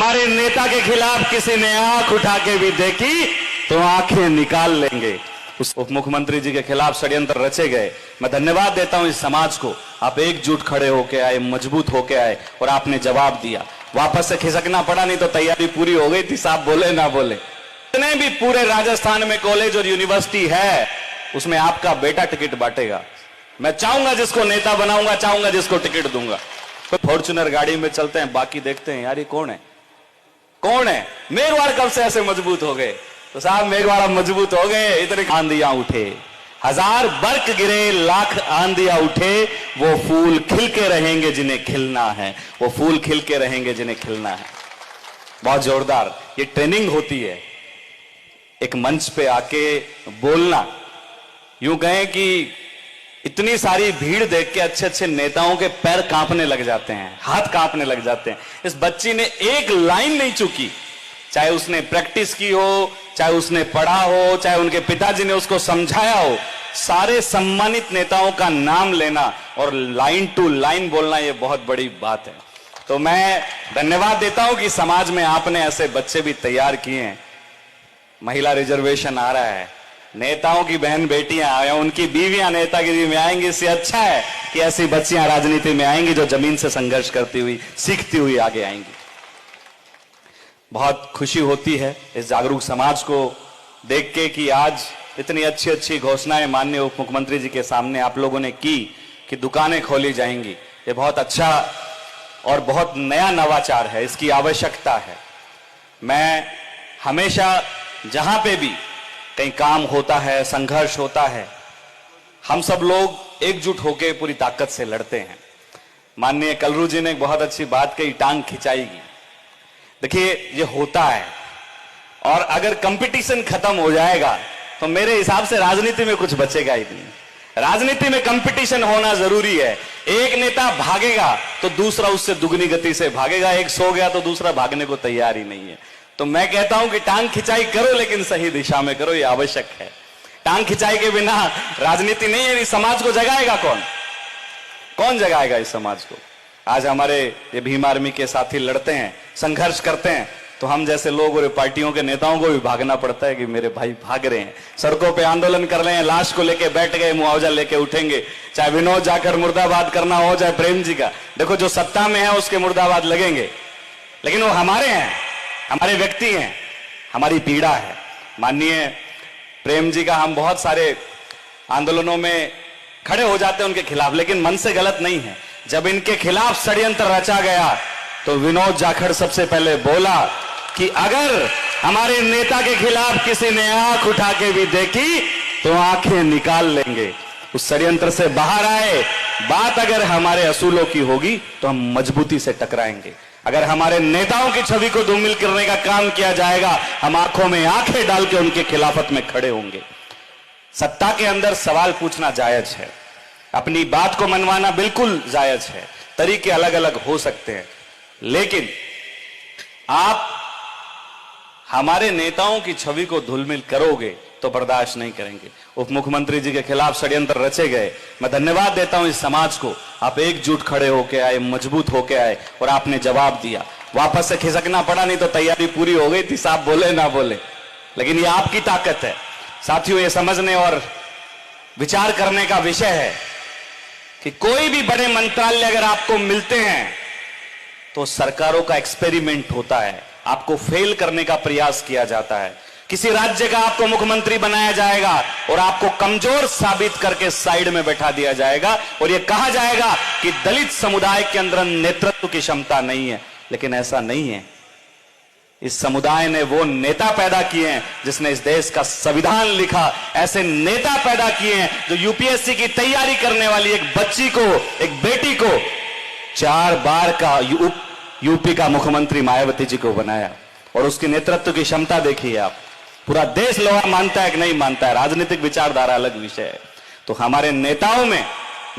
हमारे नेता के खिलाफ किसी ने आंख उठा के भी देखी तो आंखें निकाल लेंगे। उस उप मुख्यमंत्री जी के खिलाफ षड्यंत्र रचे गए। मैं धन्यवाद देता हूं इस समाज को, आप एकजुट खड़े होके आए, मजबूत होके आए और आपने जवाब दिया। वापस से खिसकना पड़ा, नहीं तो तैयारी पूरी हो गई थी, साहब बोले ना बोले। जितने भी पूरे राजस्थान में कॉलेज और यूनिवर्सिटी है उसमें आपका बेटा टिकट बांटेगा। मैं चाहूंगा जिसको नेता बनाऊंगा, चाहूंगा जिसको टिकट दूंगा। तो फॉर्च्यूनर गाड़ी में चलते हैं, बाकी देखते हैं यार ये कौन है, कौन है। मेघवाड़ कब से ऐसे मजबूत हो गए? तो साहब मेघवाड़ मजबूत हो गए। इतने आंधियां उठे, हजार बर्क गिरे, लाख आंधियां उठे, वो फूल खिल के रहेंगे जिन्हें खिलना है, वो फूल खिल के रहेंगे जिन्हें खिलना है। बहुत जोरदार ये ट्रेनिंग होती है, एक मंच पे आके बोलना। यूं कहें कि इतनी सारी भीड़ देख के अच्छे अच्छे नेताओं के पैर कांपने लग जाते हैं, हाथ कांपने लग जाते हैं। इस बच्ची ने एक लाइन नहीं चूकी, चाहे उसने प्रैक्टिस की हो, चाहे उसने पढ़ा हो, चाहे उनके पिताजी ने उसको समझाया हो। सारे सम्मानित नेताओं का नाम लेना और लाइन टू लाइन बोलना, यह बहुत बड़ी बात है। तो मैं धन्यवाद देता हूं कि समाज में आपने ऐसे बच्चे भी तैयार किए हैं। महिला रिजर्वेशन आ रहा है, नेताओं की बहन बेटियां आए, उनकी बीवियां नेतागिरी में आएंगी। इससे अच्छा है कि ऐसी बच्चियां राजनीति में आएंगी जो जमीन से संघर्ष करती हुई, सीखती हुई आगे आएंगी। बहुत खुशी होती है इस जागरूक समाज को देख के कि आज इतनी अच्छी अच्छी घोषणाएं माननीय उप मुख्यमंत्री जी के सामने आप लोगों ने की कि दुकानें खोली जाएंगी। ये बहुत अच्छा और बहुत नया नवाचार है, इसकी आवश्यकता है। मैं हमेशा जहां पे भी कहीं काम होता है, संघर्ष होता है, हम सब लोग एकजुट होकर पूरी ताकत से लड़ते हैं। माननीय कलरू जी ने एक बहुत अच्छी बात कही, टांग खिंचाएगी। देखिए ये होता है, और अगर कंपटीशन खत्म हो जाएगा तो मेरे हिसाब से राजनीति में कुछ बचेगा ही नहीं। राजनीति में कंपटीशन होना जरूरी है। एक नेता भागेगा तो दूसरा उससे दुगनी गति से भागेगा, एक सो गया तो दूसरा भागने को तैयार ही नहीं है। तो मैं कहता हूं कि टांग खिंचाई करो, लेकिन सही दिशा में करो, ये आवश्यक है। टांग खिंचाई के बिना राजनीति नहीं है। इस समाज को जगाएगा कौन? कौन जगाएगा इस समाज को? आज हमारे ये भीम आर्मी के साथी लड़ते हैं, संघर्ष करते हैं, तो हम जैसे लोग और पार्टियों के नेताओं को भी भागना पड़ता है कि मेरे भाई भाग रहे हैं, सड़कों पे आंदोलन कर रहे हैं, लाश को लेके बैठ गए, मुआवजा लेके उठेंगे। चाहे विनोद जाकर मुर्दाबाद करना हो, चाहे प्रेम जी का। देखो जो सत्ता में है उसके मुर्दाबाद लगेंगे, लेकिन वो हमारे हैं, हमारे व्यक्ति हैं, हमारी पीड़ा है। माननीय प्रेम जी का हम बहुत सारे आंदोलनों में खड़े हो जाते हैं उनके खिलाफ, लेकिन मन से गलत नहीं है। जब इनके खिलाफ षड्यंत्र रचा गया तो विनोद जाखड़ सबसे पहले बोला कि अगर हमारे नेता के खिलाफ किसी ने आंख उठा के भी देखी तो आंखें निकाल लेंगे। उस षड्यंत्र से बाहर आए। बात अगर हमारे असूलों की होगी तो हम मजबूती से टकराएंगे। अगर हमारे नेताओं की छवि को धूमिल करने का काम किया जाएगा, हम आंखों में आंखें डाल के उनके खिलाफत में खड़े होंगे। सत्ता के अंदर सवाल पूछना जायज है, अपनी बात को मनवाना बिल्कुल जायज है, तरीके अलग अलग हो सकते हैं, लेकिन आप हमारे नेताओं की छवि को धूमिल करोगे तो बर्दाश्त नहीं करेंगे। उप मुख्यमंत्री जी के खिलाफ षड्यंत्र रचे गए। मैं धन्यवाद देता हूं इस समाज को, आप एकजुट खड़े होके आए, मजबूत होके आए और आपने जवाब दिया। वापस से खिसकना पड़ा, नहीं तो तैयारी पूरी हो गई थी, साहब बोले ना बोले। लेकिन ये आपकी ताकत है साथियों। ये समझने और विचार करने का विषय है कि कोई भी बड़े मंत्रालय अगर आपको मिलते हैं तो सरकारों का एक्सपेरिमेंट होता है, आपको फेल करने का प्रयास किया जाता है। किसी राज्य का आपको मुख्यमंत्री बनाया जाएगा और आपको कमजोर साबित करके साइड में बैठा दिया जाएगा और यह कहा जाएगा कि दलित समुदाय के अंदर नेतृत्व की क्षमता नहीं है। लेकिन ऐसा नहीं है। इस समुदाय ने वो नेता पैदा किए हैं जिसने इस देश का संविधान लिखा। ऐसे नेता पैदा किए हैं जो यूपीएससी की तैयारी करने वाली एक बच्ची को, एक बेटी को 4 बार का यूपी का मुख्यमंत्री मायावती जी को बनाया। और उसके नेतृत्व की क्षमता देखिए आप। पूरा देश लोहा मानता है कि नहीं मानता है, राजनीतिक विचारधारा अलग विषय है। तो हमारे नेताओं में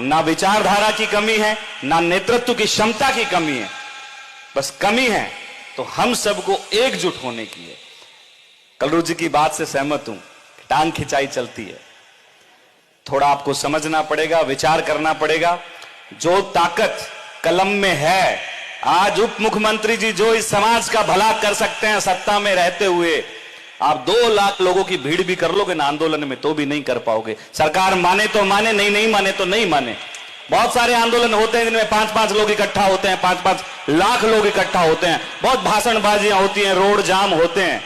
ना विचारधारा की कमी है, ना नेतृत्व की क्षमता की कमी है, बस कमी है तो हम सबको एकजुट होने की है। कलरू जी की बात से सहमत हूं, टांग खिंचाई चलती है। थोड़ा आपको समझना पड़ेगा, विचार करना पड़ेगा। जो ताकत कलम में है आज उप मुख्यमंत्री जी जो इस समाज का भला कर सकते हैं सत्ता में रहते हुए, आप 2 लाख लोगों की भीड़ भी कर लोगे ना आंदोलन में तो भी नहीं कर पाओगे। सरकार माने तो माने, नहीं माने तो नहीं माने। बहुत सारे आंदोलन होते हैं जिनमें 5-5 लोग इकट्ठा होते हैं, 5-5 लाख लोग इकट्ठा होते हैं, बहुत भाषणबाजियां होती हैं, रोड जाम होते हैं।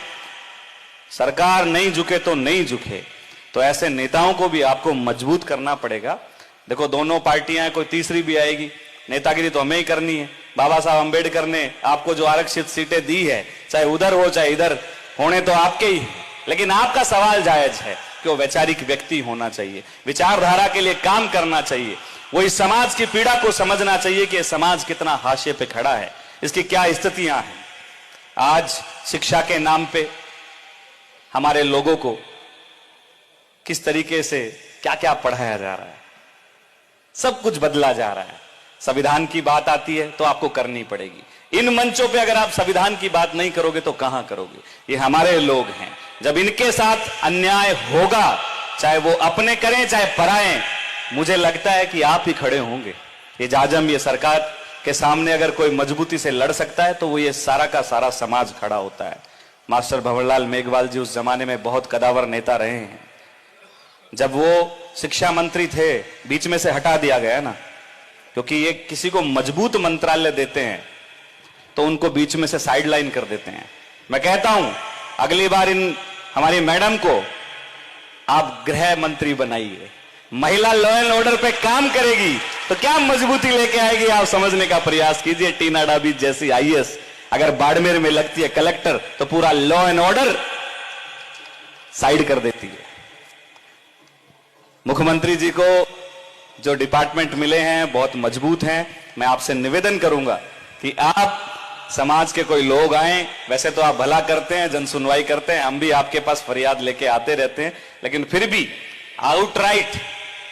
सरकार नहीं झुके तो नहीं झुके, तो ऐसे नेताओं को भी आपको मजबूत करना पड़ेगा। देखो दोनों पार्टियां, कोई तीसरी भी आएगी, नेतागिरी तो हमें ही करनी है। बाबा साहब अंबेडकर ने आपको जो आरक्षित सीटें दी है, चाहे उधर हो चाहे इधर, होने तो आपके ही, लेकिन आपका सवाल जायज है कि वो वैचारिक व्यक्ति होना चाहिए, विचारधारा के लिए काम करना चाहिए, वो इस समाज की पीड़ा को समझना चाहिए कि समाज कितना हाशिए पे खड़ा है, इसकी क्या स्थितियां हैं। आज शिक्षा के नाम पे हमारे लोगों को किस तरीके से क्या क्या पढ़ाया जा रहा है, सब कुछ बदला जा रहा है। संविधान की बात आती है तो आपको करनी पड़ेगी। इन मंचों पे अगर आप संविधान की बात नहीं करोगे तो कहां करोगे? ये हमारे लोग हैं, जब इनके साथ अन्याय होगा, चाहे वो अपने करें चाहे पराए, मुझे लगता है कि आप ही खड़े होंगे। ये जाजम, ये सरकार के सामने अगर कोई मजबूती से लड़ सकता है तो वो ये सारा का सारा समाज खड़ा होता है। मास्टर भंवरलाल मेघवाल जी उस जमाने में बहुत कदावर नेता रहे हैं। जब वो शिक्षा मंत्री थे, बीच में से हटा दिया गया ना, क्योंकि ये किसी को मजबूत मंत्रालय देते हैं तो उनको बीच में से साइडलाइन कर देते हैं। मैं कहता हूं अगली बार इन हमारी मैडम को आप गृह मंत्री बनाइए, महिला लॉ एंड ऑर्डर पे काम करेगी तो क्या मजबूती लेके आएगी, आप समझने का प्रयास कीजिए। टीना डाबी जैसी आईएएस अगर बाड़मेर में लगती है कलेक्टर तो पूरा लॉ एंड ऑर्डर साइड कर देती है। मुख्यमंत्री जी को जो डिपार्टमेंट मिले हैं बहुत मजबूत हैं। मैं आपसे निवेदन करूंगा कि आप समाज के कोई लोग आए, वैसे तो आप भला करते हैं, जन सुनवाई करते हैं, हम भी आपके पास फरियाद लेके आते रहते हैं, लेकिन फिर भी आउटराइट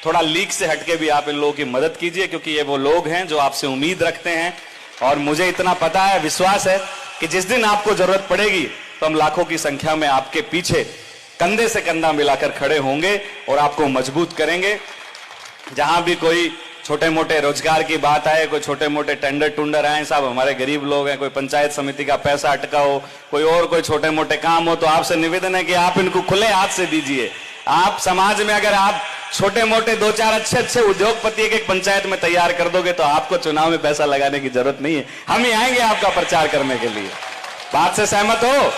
थोड़ा लीक से हटके भी आप इन लोगों की मदद कीजिए, क्योंकि ये वो लोग हैं जो आपसे उम्मीद रखते हैं। और मुझे इतना पता है, विश्वास है कि जिस दिन आपको जरूरत पड़ेगी तो हम लाखों की संख्या में आपके पीछे कंधे से कंधा मिलाकर खड़े होंगे और आपको मजबूत करेंगे। जहां भी कोई छोटे मोटे रोजगार की बात आए, कोई छोटे मोटे टेंडर टुंडर आए, साहब हमारे गरीब लोग हैं, कोई पंचायत समिति का पैसा अटका हो, कोई और कोई छोटे मोटे काम हो, तो आपसे निवेदन है कि आप इनको खुले हाथ से दीजिए। आप समाज में अगर आप छोटे मोटे 2-4 अच्छे उद्योगपति एक पंचायत में तैयार कर दोगे तो आपको चुनाव में पैसा लगाने की जरूरत नहीं है, हम ही आएंगे आपका प्रचार करने के लिए। बात से सहमत हो?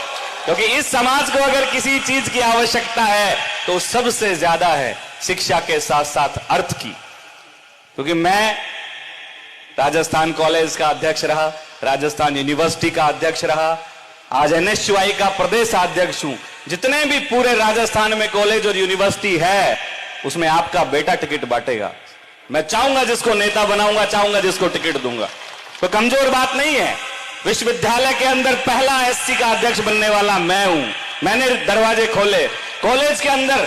क्योंकि इस समाज को अगर किसी चीज की आवश्यकता है तो सबसे ज्यादा है शिक्षा के साथ साथ अर्थ की। क्योंकि मैं राजस्थान कॉलेज का अध्यक्ष रहा, राजस्थान यूनिवर्सिटी का अध्यक्ष रहा, आज एनएसयूआई का प्रदेश अध्यक्ष हूं। जितने भी पूरे राजस्थान में कॉलेज और यूनिवर्सिटी है उसमें आपका बेटा टिकट बांटेगा। मैं चाहूंगा जिसको नेता बनाऊंगा, चाहूंगा जिसको टिकट दूंगा, तो कमजोर बात नहीं है। विश्वविद्यालय के अंदर पहला एससी का अध्यक्ष बनने वाला मैं हूं, मैंने दरवाजे खोले। कॉलेज के अंदर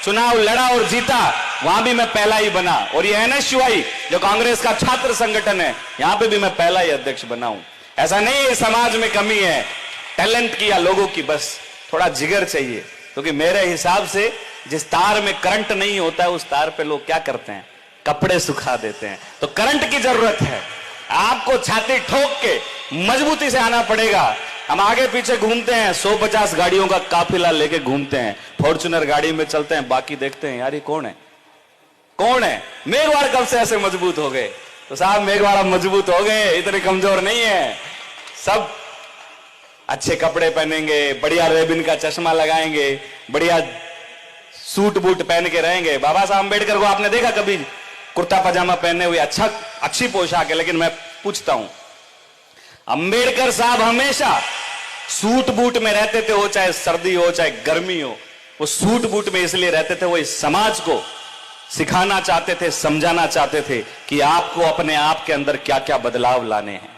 चुनाव लड़ा और जीता, वहां भी मैं पहला ही बना। और ये एनएसयूआई जो कांग्रेस का छात्र संगठन है, यहां पे भी मैं पहला ही अध्यक्ष बना हूं। ऐसा नहीं है समाज में कमी है टैलेंट की या लोगों की, बस थोड़ा जिगर चाहिए। क्योंकि मेरे हिसाब से जिस तार में करंट नहीं होता है उस तार पे लोग क्या करते हैं, कपड़े सुखा देते हैं। तो करंट की जरूरत है, आपको छाती ठोक के मजबूती से आना पड़ेगा। हम आगे पीछे घूमते हैं, 150 गाड़ियों का काफिला लेके घूमते हैं, फॉर्च्यूनर गाड़ी में चलते हैं, बाकी देखते हैं यार ये कौन है, कौन है। मेघवाड़ कब से ऐसे मजबूत हो गए? तो साहब मेघवाड़ मजबूत हो गए, इतने कमजोर नहीं है। सब अच्छे कपड़े पहनेंगे, बढ़िया रेबिन का चश्मा लगाएंगे, बढ़िया सूट बूट पहन के रहेंगे। बाबा साहब अंबेडकर को आपने देखा कभी कुर्ता पजामा पहने हुए? अच्छी पोशाक है, लेकिन मैं पूछता हूं, अंबेडकर साहब हमेशा सूट बूट में रहते थे, हो चाहे सर्दी हो चाहे गर्मी हो। वो सूट बूट में इसलिए रहते थे, वो इस समाज को सिखाना चाहते थे, समझाना चाहते थे कि आपको अपने आप के अंदर क्या क्या बदलाव लाने हैं।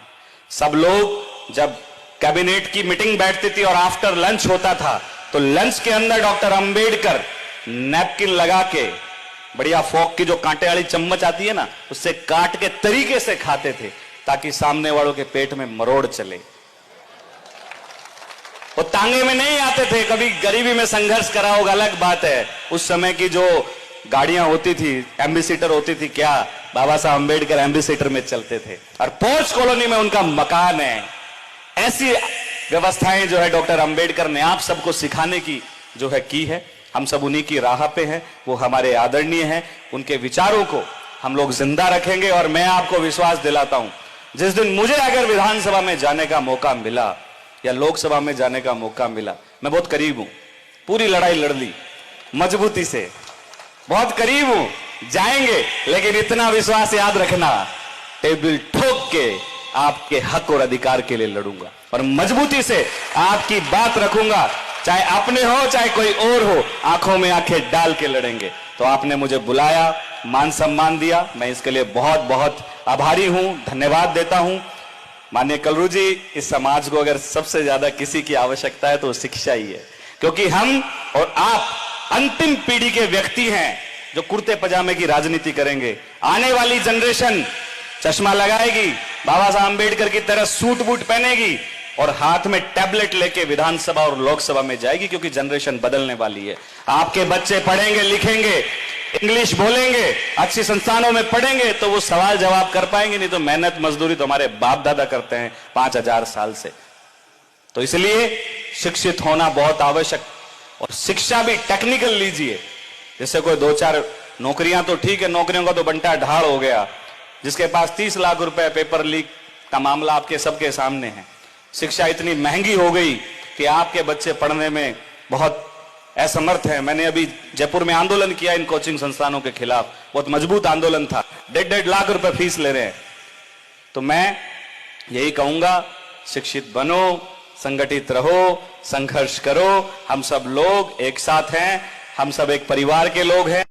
सब लोग जब कैबिनेट की मीटिंग बैठती थी और आफ्टर लंच होता था तो लंच के अंदर डॉक्टर अंबेडकर नैपकिन लगा के, बढ़िया फोक की जो कांटे वाली चम्मच आती है ना, उससे काट के तरीके से खाते थे ताकि सामने वालों के पेट में मरोड़ चले। वो तांगे में नहीं आते थे। कभी गरीबी में संघर्ष करा होगा अलग बात है। उस समय की जो गाड़ियां होती थी, एम्बेसडर होती थी, क्या बाबा साहब अंबेडकर एम्बेसडर में चलते थे और पोर्च कॉलोनी में उनका मकान है। ऐसी व्यवस्थाएं जो है डॉक्टर अंबेडकर ने आप सबको सिखाने की जो है की है। हम सब उन्हीं की राह पे हैं, वो हमारे आदरणीय हैं। उनके विचारों को हम लोग जिंदा रखेंगे और मैं आपको विश्वास दिलाता हूं, जिस दिन मुझे अगर विधानसभा में जाने का मौका मिला या लोकसभा में जाने का मौका मिला, मैं बहुत करीब हूं, पूरी लड़ाई लड़ ली मजबूती से, बहुत करीब हूं, जाएंगे। लेकिन इतना विश्वास याद रखना, टेबल ठोक के आपके हक और अधिकार के लिए लड़ूंगा और मजबूती से आपकी बात रखूंगा, चाहे अपने हो चाहे कोई और हो, आंखों में आंखें डाल के लड़ेंगे। तो आपने मुझे बुलाया, मान सम्मान दिया, मैं इसके लिए बहुत बहुत आभारी हूं, धन्यवाद देता हूं। माननीय कलरू जी, इस समाज को अगर सबसे ज्यादा किसी की आवश्यकता है तो शिक्षा ही है, क्योंकि हम और आप अंतिम पीढ़ी के व्यक्ति हैं जो कुर्ते पजामे की राजनीति करेंगे। आने वाली जनरेशन चश्मा लगाएगी, बाबा साहब अंबेडकर की तरह सूट बूट पहनेगी और हाथ में टैबलेट लेके विधानसभा और लोकसभा में जाएगी, क्योंकि जनरेशन बदलने वाली है। आपके बच्चे पढ़ेंगे, लिखेंगे, इंग्लिश बोलेंगे, अच्छी संस्थानों में पढ़ेंगे तो वो सवाल जवाब कर पाएंगे, नहीं तो मेहनत मजदूरी तो हमारे बाप दादा करते हैं 5000 साल से। तो इसलिए शिक्षित होना बहुत आवश्यक, और शिक्षा भी टेक्निकल लीजिए। जैसे कोई 2-4 नौकरियां तो ठीक है, नौकरियों का तो बंटा ढाल हो गया। जिसके पास 30 लाख रुपए, पेपर लीक का मामला आपके सबके सामने है। शिक्षा इतनी महंगी हो गई कि आपके बच्चे पढ़ने में बहुत असमर्थ हैं। मैंने अभी जयपुर में आंदोलन किया इन कोचिंग संस्थानों के खिलाफ, बहुत मजबूत आंदोलन था। 1.5 लाख रुपए फीस ले रहे हैं। तो मैं यही कहूंगा, शिक्षित बनो, संगठित रहो, संघर्ष करो। हम सब लोग एक साथ हैं, हम सब एक परिवार के लोग हैं।